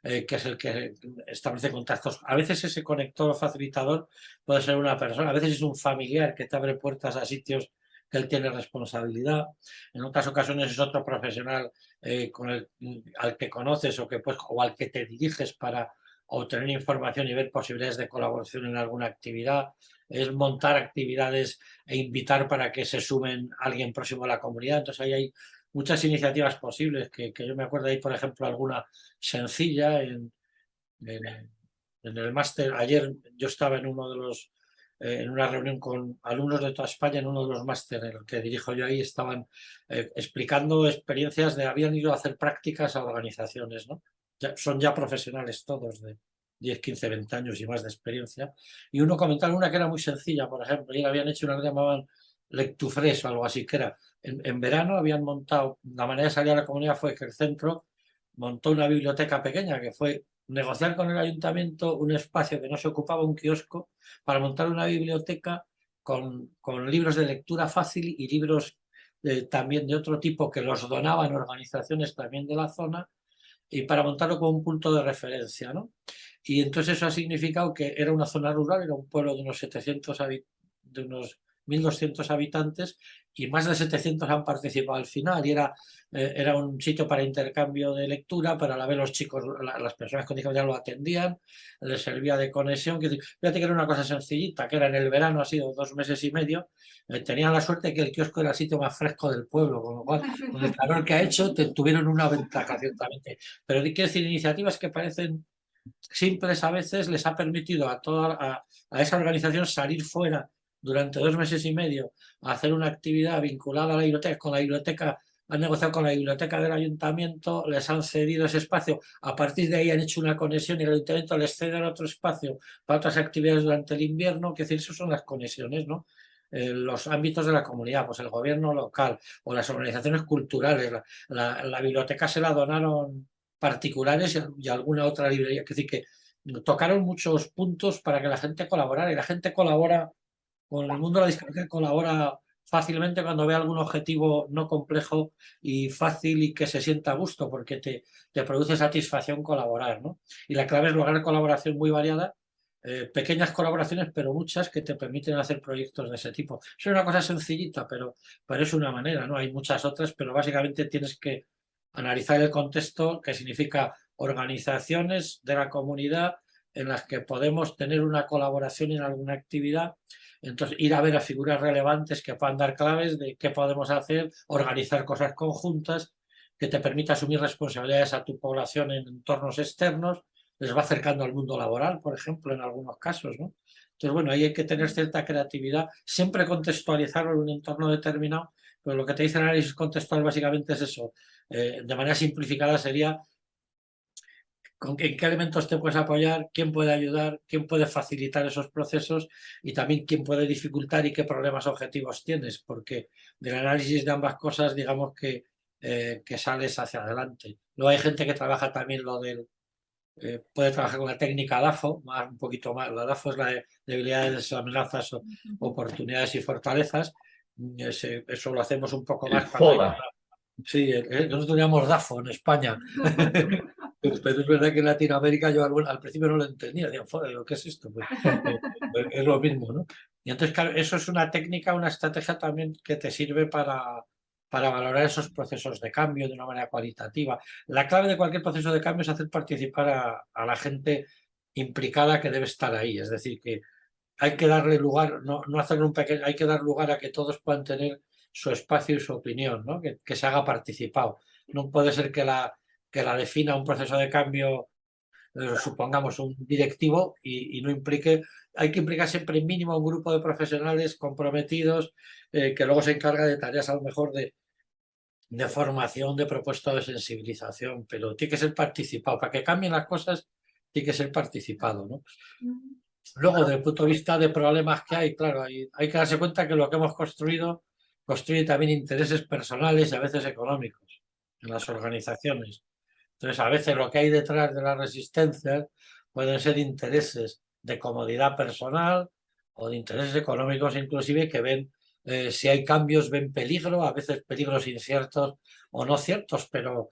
que es el que establece contactos. A veces ese conector o facilitador puede ser una persona, a veces es un familiar que te abre puertas a sitios que él tiene responsabilidad. En otras ocasiones es otro profesional al que conoces o al que te diriges para obtener información y ver posibilidades de colaboración en alguna actividad. Es montar actividades e invitar para que se sumen alguien próximo a la comunidad. Entonces ahí hay muchas iniciativas posibles, que yo me acuerdo ahí, por ejemplo, alguna sencilla en el máster. Ayer yo estaba en en una reunión con alumnos de toda España en uno de los másteres en el que dirijo yo. Ahí estaban explicando experiencias habían ido a hacer prácticas a organizaciones, ¿no? Son ya profesionales todos de 10, 15, 20 años y más de experiencia. Y uno comentaba una que era muy sencilla, por ejemplo, y habían hecho una que llamaban Lectufres o algo así, que era en verano habían montado, la manera de salir a la comunidad fue que el centro montó una biblioteca pequeña, que fue negociar con el ayuntamiento un espacio que no se ocupaba, un kiosco, para montar una biblioteca con libros de lectura fácil y libros también de otro tipo que los donaban organizaciones también de la zona, y para montarlo como un punto de referencia, ¿no? Y entonces eso ha significado que era una zona rural, era un pueblo de unos 1.200 habitantes, y más de 700 han participado al final, y era un sitio para intercambio de lectura, para la vez los chicos, las personas con discapacidad lo atendían, les servía de conexión. Fíjate que era una cosa sencillita, que era en el verano, ha sido 2 meses y medio, tenían la suerte que el kiosco era el sitio más fresco del pueblo, con lo cual, con el calor que ha hecho, tuvieron una ventaja ciertamente. Pero quiero decir, iniciativas que parecen simples a veces les ha permitido a esa organización salir fuera durante 2 meses y medio a hacer una actividad vinculada a la biblioteca. Con la biblioteca han negociado con la biblioteca del ayuntamiento, les han cedido ese espacio, a partir de ahí han hecho una conexión y el ayuntamiento les cede otro espacio para otras actividades durante el invierno. Que decir, eso son las conexiones, ¿no? Los ámbitos de la comunidad, pues el gobierno local o las organizaciones culturales. La biblioteca se la donaron particulares y alguna otra librería. Es decir, que tocaron muchos puntos para que la gente colaborara, y la gente colabora con el mundo de la discapacidad, colabora fácilmente cuando ve algún objetivo no complejo y fácil y que se sienta a gusto, porque te produce satisfacción colaborar, ¿no? Y la clave es lograr colaboración muy variada, pequeñas colaboraciones, pero muchas, que te permiten hacer proyectos de ese tipo. Es una cosa sencillita, pero es una manera, ¿no? Hay muchas otras, pero básicamente tienes que analizar el contexto, que significa organizaciones de la comunidad en las que podemos tener una colaboración en alguna actividad. Entonces, ir a ver a figuras relevantes que puedan dar claves de qué podemos hacer, organizar cosas conjuntas, que te permita asumir responsabilidades a tu población en entornos externos, les va acercando al mundo laboral, por ejemplo, en algunos casos, ¿no? Entonces, bueno, ahí hay que tener cierta creatividad, siempre contextualizarlo en un entorno determinado, pero lo que te dice el análisis contextual básicamente es eso. De manera simplificada sería en qué elementos te puedes apoyar, quién puede ayudar, quién puede facilitar esos procesos, y también quién puede dificultar y qué problemas objetivos tienes, porque del análisis de ambas cosas, digamos que sales hacia adelante. Luego hay gente que trabaja también puede trabajar con la técnica DAFO, un poquito más. La DAFO es la de debilidades, amenazas, oportunidades y fortalezas. Eso lo hacemos un poco más cuando FODA. Sí, nosotros llamamos DAFO en España. Pero es verdad que en Latinoamérica yo al principio no lo entendía. Decían, ¿qué es esto? Pues, es lo mismo, ¿no? Y entonces, claro, eso es una técnica, una estrategia también que te sirve para valorar esos procesos de cambio de una manera cualitativa. La clave de cualquier proceso de cambio es hacer participar a la gente implicada que debe estar ahí. Es decir, que hay que darle lugar, no hacer un pequeño, hay que dar lugar a que todos puedan tener su espacio y su opinión, ¿no? Que se haga participado. No puede ser que la defina un proceso de cambio, supongamos un directivo, y no implique. Hay que implicar siempre mínimo un grupo de profesionales comprometidos, que luego se encarga de tareas a lo mejor de formación, de propuesta, de sensibilización, pero tiene que ser participado. Para que cambien las cosas, tiene que ser participado, ¿no? Luego, desde el punto de vista de problemas que hay, claro, hay que darse cuenta que lo que hemos construido construye también intereses personales y a veces económicos en las organizaciones. Entonces, a veces lo que hay detrás de las resistencias pueden ser intereses de comodidad personal o de intereses económicos inclusive que ven, si hay cambios, ven peligro, a veces peligros inciertos o no ciertos, pero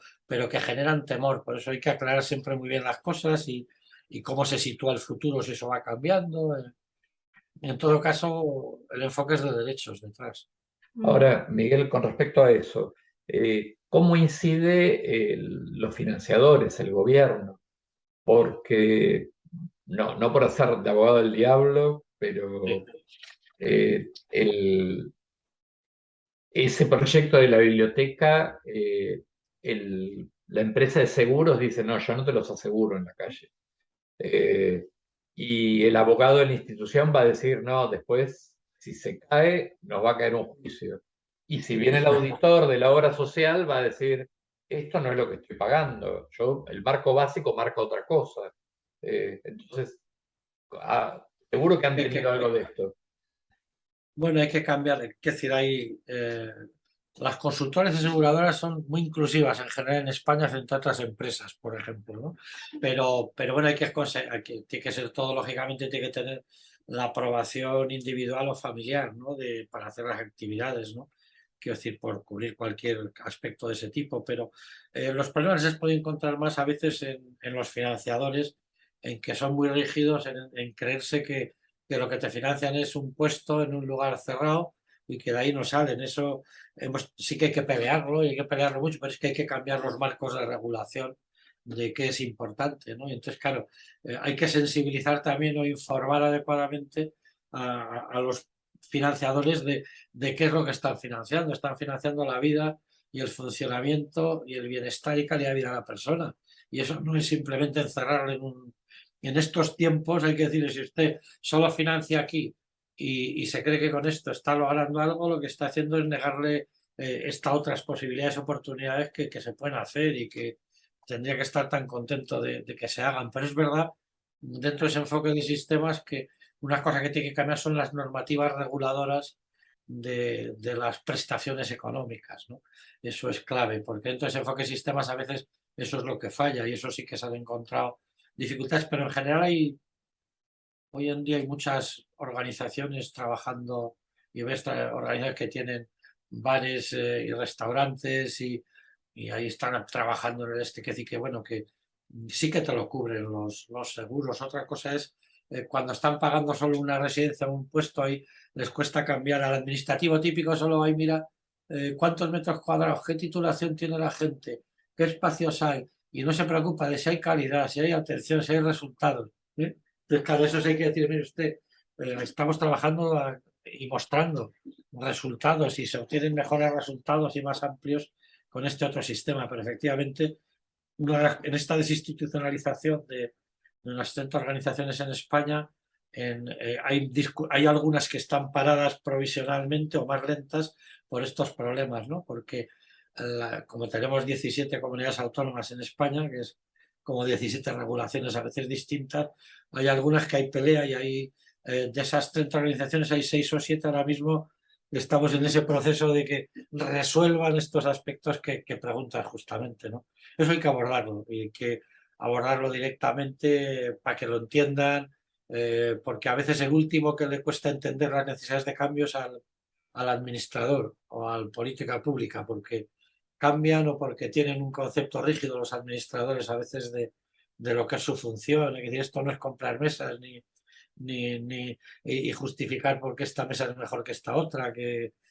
que generan temor. Por eso hay que aclarar siempre muy bien las cosas y cómo se sitúa el futuro, si eso va cambiando. En todo caso, el enfoque es de derechos detrás. Ahora, Miguel, con respecto a eso, ¿cómo incide los financiadores, el gobierno? Porque, no por hacer de abogado del diablo, pero ese proyecto de la biblioteca, la empresa de seguros dice, no, yo no te los aseguro en la calle. Y el abogado de la institución va a decir, no, después, si se cae, nos va a caer un juicio. Y si viene el auditor de la obra social, va a decir, esto no es lo que estoy pagando. El marco básico marca otra cosa. Entonces, seguro que han tenido algo de esto. Bueno, hay que cambiar, es decir, las consultoras aseguradoras son muy inclusivas en general en España frente a otras empresas, por ejemplo, ¿no? Pero bueno, tiene que ser todo, lógicamente, tiene que tener la aprobación individual o familiar, ¿no? Para hacer las actividades, ¿no? Quiero decir, por cubrir cualquier aspecto de ese tipo, pero los problemas se pueden encontrar más a veces en los financiadores, en que son muy rígidos en creerse que lo que te financian es un puesto en un lugar cerrado y que de ahí no salen. Eso sí que hay que pelearlo y hay que pelearlo mucho, pero es que hay que cambiar los marcos de regulación de qué es importante, ¿no? Y entonces, claro, hay que sensibilizar también o informar adecuadamente a los financiadores de qué es lo que están financiando. Están financiando la vida y el funcionamiento y el bienestar y calidad de vida de la persona. Y eso no es simplemente encerrarlo en estos tiempos, hay que decir, si usted solo financia aquí y se cree que con esto está logrando algo, lo que está haciendo es negarle estas otras posibilidades, oportunidades que se pueden hacer y que tendría que estar tan contento de que se hagan. Pero es verdad, dentro de ese enfoque de sistemas, que una cosa que tiene que cambiar son las normativas reguladoras de las prestaciones económicas, ¿no? Eso es clave, porque dentro de ese enfoque de sistemas a veces eso es lo que falla y eso sí que se han encontrado dificultades, pero en general hoy en día hay muchas organizaciones trabajando y ves organizaciones que tienen bares y restaurantes y ahí están trabajando en el que decir que bueno, que sí que te lo cubren los seguros. Otra cosa es cuando están pagando solo una residencia o un puesto ahí les cuesta cambiar al administrativo típico, solo hay mira cuántos metros cuadrados, qué titulación tiene la gente, qué espacios hay y no se preocupa de si hay calidad, si hay atención, si hay resultados. Entonces, claro, eso sí hay que decir, mire usted, estamos trabajando y mostrando resultados y se obtienen mejores resultados y más amplios con este otro sistema, pero efectivamente en esta desinstitucionalización de las 30 organizaciones en España, hay algunas que están paradas provisionalmente o más lentas por estos problemas, ¿no? Porque como tenemos 17 comunidades autónomas en España, que es como 17 regulaciones a veces distintas, hay algunas que hay pelea y hay de esas 30 organizaciones hay 6 o 7 ahora mismo. Estamos en ese proceso de que resuelvan estos aspectos que preguntas justamente, ¿no? Eso hay que abordarlo y hay que abordarlo directamente para que lo entiendan, porque a veces el último que le cuesta entender las necesidades de cambio es al administrador o al política pública, porque cambian o porque tienen un concepto rígido los administradores a veces de lo que es su función. Es decir, esto no es comprar mesas y justificar por qué esta mesa es mejor que esta otra,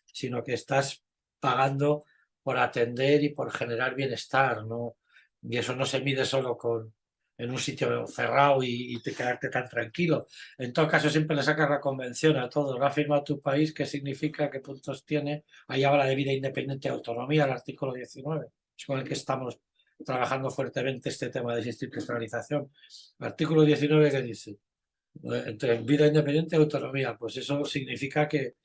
sino que estás pagando por atender y por generar bienestar, ¿no? Y eso no se mide solo en un sitio cerrado y quedarte tan tranquilo. En todo caso, siempre le sacas la convención a todo. Lo ha firmado tu país, qué significa, qué puntos tiene. Ahí habla de vida independiente y autonomía, el artículo 19, es con el que estamos trabajando fuertemente este tema de desinstitucionalización. El artículo 19 que dice, entre vida independiente y autonomía, pues eso significa que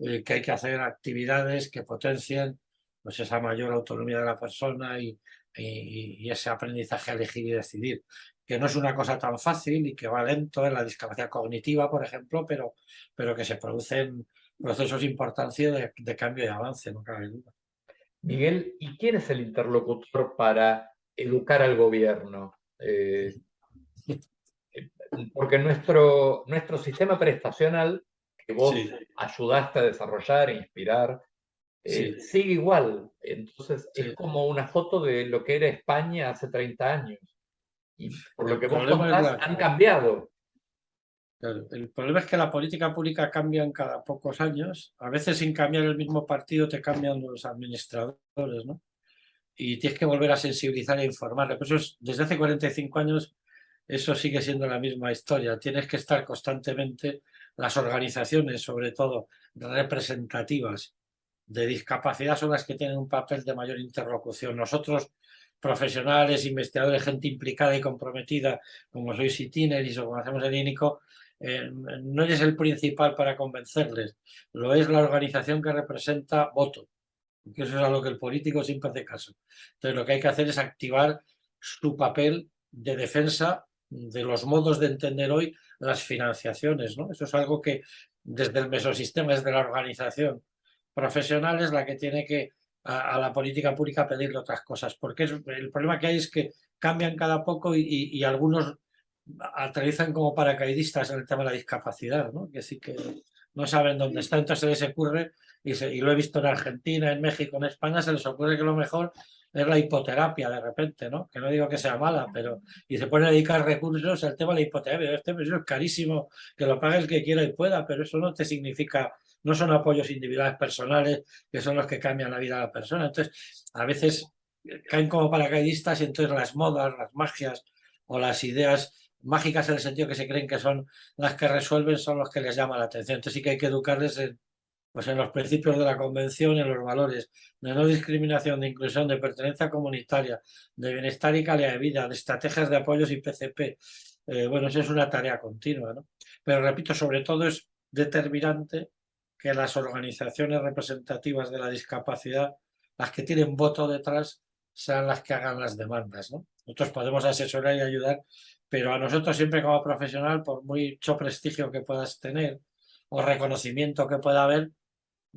hay que hacer actividades que potencien pues esa mayor autonomía de la persona y ese aprendizaje a elegir y decidir, que no es una cosa tan fácil y que va lento en la discapacidad cognitiva, por ejemplo, pero que se producen procesos importantes de cambio y avance, no cabe duda. Miguel, ¿y quién es el interlocutor para educar al gobierno. Porque nuestro sistema prestacional, que vos Sí, ayudaste a desarrollar e inspirar, sí, sigue igual. Entonces es sí. como una foto de lo que era España hace 30 años. Y por lo El que vos problema es contás, han cambiado. claro, el problema es que la política pública cambia en cada pocos años. A veces sin cambiar el mismo partido te cambian los administradores, ¿no? Y tienes que volver a sensibilizar e informar. Por eso desde hace 45 años eso sigue siendo la misma historia. Tienes que estar constantemente, las organizaciones, sobre todo representativas de discapacidad, son las que tienen un papel de mayor interlocución. Nosotros, profesionales, investigadores, gente implicada y comprometida, como sois Itineris o como hacemos el INICO, no eres el principal para convencerles, lo es la organización que representa voto, que eso es a lo que el político siempre hace caso. Entonces, lo que hay que hacer es activar su papel de defensa de los modos de entender hoy las financiaciones, ¿no? Eso es algo que desde el mesosistema, desde la organización profesional, es la que tiene que a la política pública pedirle otras cosas, porque el problema que hay es que cambian cada poco y algunos aterrizan como paracaidistas en el tema de la discapacidad, ¿no? Que sí que no saben dónde está, entonces se les ocurre, y lo he visto en Argentina, en México, en España, se les ocurre que lo mejor es la hipoterapia de repente, ¿no? Que no digo que sea mala, pero y se pueden dedicar recursos al tema de la hipoterapia. Eso es carísimo, que lo pague el que quiera y pueda, pero eso no te significa, no son apoyos individuales personales que son los que cambian la vida de la persona. Entonces, a veces caen como paracaidistas y entonces las modas, las magias o las ideas mágicas en el sentido que se creen que son las que resuelven son los que les llama la atención. Entonces sí que hay que educarles pues en los principios de la Convención y en los valores de no discriminación, de inclusión, de pertenencia comunitaria, de bienestar y calidad de vida, de estrategias de apoyos y PCP. Bueno, eso es una tarea continua, ¿no? Pero repito, sobre todo es determinante que las organizaciones representativas de la discapacidad, las que tienen voto detrás, sean las que hagan las demandas, ¿no? Nosotros podemos asesorar y ayudar, pero a nosotros siempre como profesional, por mucho prestigio que puedas tener o reconocimiento que pueda haber,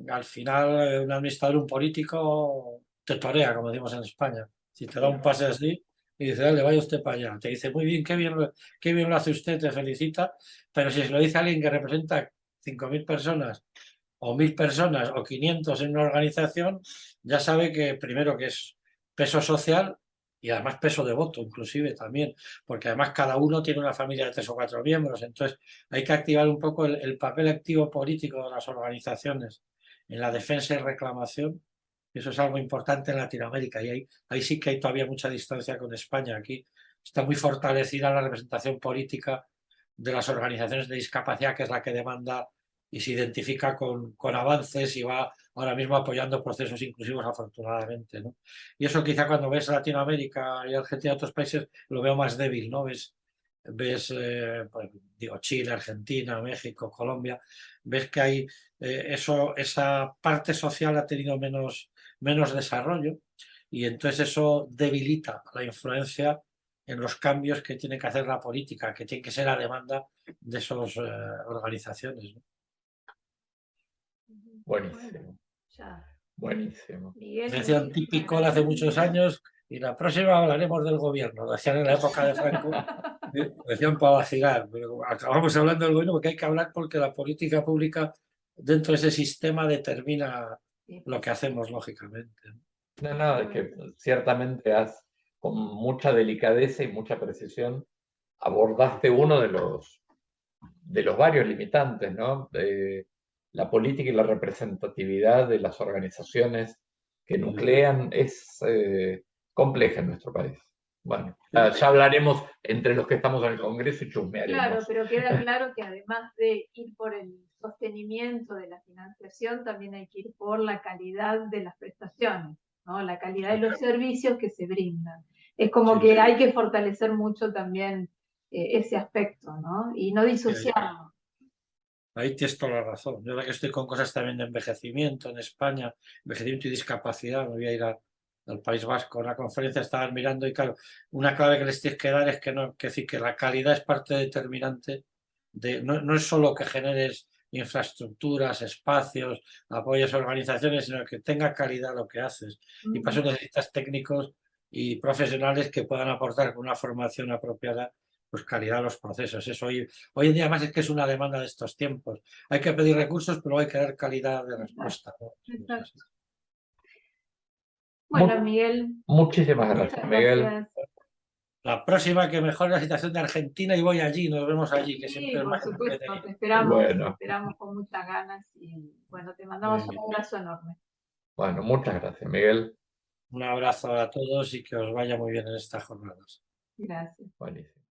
al final un administrador, un político, te torea, como decimos en España. Si te da un pase así y dice, dale, vaya usted para allá. Te dice, muy bien, qué bien lo hace usted, te felicita, pero si se lo dice a alguien que representa 5.000 personas o 1.000 personas o 500 en una organización, ya sabe que primero que es peso social y además peso de voto, inclusive también, porque además cada uno tiene una familia de 3 o 4 miembros. Entonces hay que activar un poco el papel activo político de las organizaciones en la defensa y reclamación. Eso es algo importante en Latinoamérica y ahí sí que hay todavía mucha distancia con España. Aquí está muy fortalecida la representación política de las organizaciones de discapacidad, que es la que demanda y se identifica con avances y va ahora mismo apoyando procesos inclusivos, afortunadamente, ¿no? Y eso quizá cuando ves Latinoamérica y Argentina y otros países lo veo más débil, ¿no? Ves pues, digo, Chile, Argentina, México, Colombia, ves que hay esa parte social ha tenido menos desarrollo y entonces eso debilita la influencia en los cambios que tiene que hacer la política, que tiene que ser a demanda de esas organizaciones, ¿no? Buenísimo, Ya. buenísimo. Miguel, Decían típico hace muchos años y la próxima hablaremos del gobierno. Lo decían en la época de Franco, lo decían para vacilar, pero acabamos hablando del gobierno porque hay que hablar porque la política pública dentro de ese sistema determina lo que hacemos, lógicamente. No, es que ciertamente con mucha delicadeza y mucha precisión, abordaste uno de los varios limitantes, ¿no? La política y la representatividad de las organizaciones que nuclean es compleja en nuestro país. Bueno, ya hablaremos entre los que estamos en el Congreso y chusmearemos. Claro, pero queda claro que además de ir por el sostenimiento de la financiación, también hay que ir por la calidad de las prestaciones, ¿no? La calidad de los servicios que se brindan. Es como Sí. que hay que fortalecer mucho también ese aspecto, ¿no? Y no disociarlo. Ahí tienes toda la razón. Yo ahora que estoy con cosas también de envejecimiento en España, envejecimiento y discapacidad, me voy a ir al País Vasco a una conferencia, estaban mirando y claro, una clave que les tienes que dar es que no, que decir que la calidad es parte determinante de, no es solo que generes infraestructuras, espacios, apoyos a organizaciones, sino que tenga calidad lo que haces. Y para eso necesitas técnicos y profesionales que puedan aportar con una formación apropiada pues calidad a los procesos. Eso hoy en día más es que es una demanda de estos tiempos. Hay que pedir recursos, pero hay que dar calidad de respuesta, ¿no? Exacto. Bueno, Mu- Miguel, Muchísimas muchas gracias, Miguel. gracias. La próxima que mejore la situación de Argentina y voy allí, nos vemos allí, que Sí, siempre es por más supuesto, te entretenido. esperamos con muchas ganas y bueno, te mandamos Muy bien. un abrazo enorme. Bueno, muchas gracias, Miguel. Un abrazo a todos y que os vaya muy bien en estas jornadas. Gracias. Buenísimo.